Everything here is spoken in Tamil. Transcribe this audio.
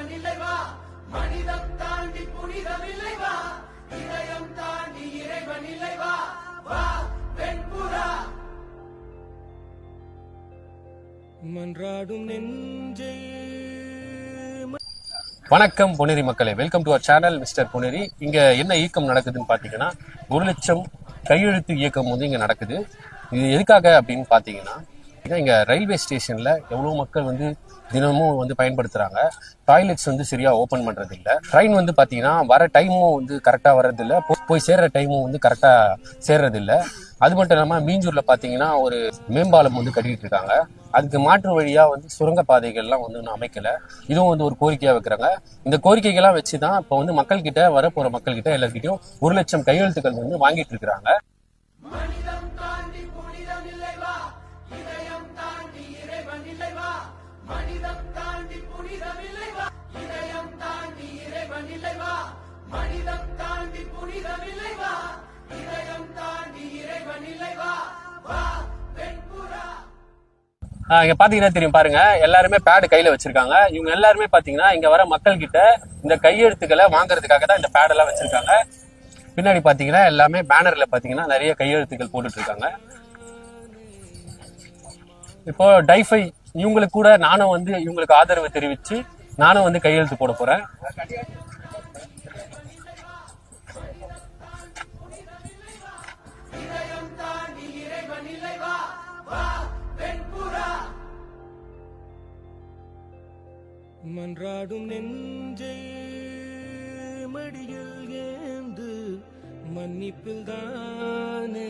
இறைவன் இல்லை வா, மனிதம் தாண்டி புனிதம் இல்லை வா, இதயம் தாண்டி இறைவன் இல்லை வா, வா வெண்புறா. மன்றாடும் நெஞ்சை. வணக்கம் பொன்னேரி மக்களே, welcome to our channel mister Ponneri. இங்க என்ன இயக்கம் நடக்குதுன்னு பாத்தீங்கன்னா 1 லட்சம் கையெழுத்து இயக்கம் வந்து இங்க நடக்குது. இது எதுக்காக அப்படின்னு பாத்தீங்கன்னா, இங்க ரயில்வே ஸ்டேஷன்ல எவ்வளவு மக்கள் வந்து தினமும் வந்து பயன்படுத்துறாங்க. டாய்லெட்ஸ் வந்து சரியா ஓபன் பண்றது இல்ல. ட்ரெயின் வந்து பாத்தீங்கன்னா வர டைமும் வந்து கரெக்டா வர்றது இல்ல, போய் சேர்ற டைமும் வந்து கரெக்டா சேர்றது இல்ல. அது மட்டும் இல்லாம மீஞ்சூர்ல பாத்தீங்கன்னா ஒரு மேம்பாலம் வந்து கட்டிட்டு இருக்காங்க. அதுக்கு மாற்று வழியா வந்து சுரங்க பாதைகள்லாம் வந்து இன்னும் அமைக்கல. இதுவும் வந்து ஒரு கோரிக்கையா வைக்கிறாங்க. இந்த கோரிக்கைகள்லாம் வச்சுதான் இப்ப வந்து மக்கள் கிட்ட, வரப்போற மக்கள் கிட்ட எல்லார்கிட்டயும் 1 லட்சம் கையெழுத்துக்கள் வந்து வாங்கிட்டு இருக்கிறாங்க. இங்க பாத்தீங்கன்னா தெரியும் பாருங்க, எல்லாருமே பேடு கையில வச்சிருக்காங்க. இவங்க எல்லாருமே பாத்தீங்கன்னா இங்க வர மக்கள் கிட்ட இந்த கையெழுத்துக்களை வாங்குறதுக்காக தான் இந்த பேட் எல்லாம் வச்சிருக்காங்க. பின்னாடி பாத்தீங்கன்னா எல்லாமே பேனர்ல பாத்தீங்கன்னா நிறைய கையெழுத்துக்கள் போட்டுட்டு இருக்காங்க. இப்போ டைஃபை இவங்களுக்கு கூட நானும் வந்து இவங்களுக்கு ஆதரவு தெரிவிச்சு நானும் வந்து கையெழுத்து போட போறேன். மன்றாடும் நெஞ்சை மடியில் ஏந்து மன்னிப்பில் தானே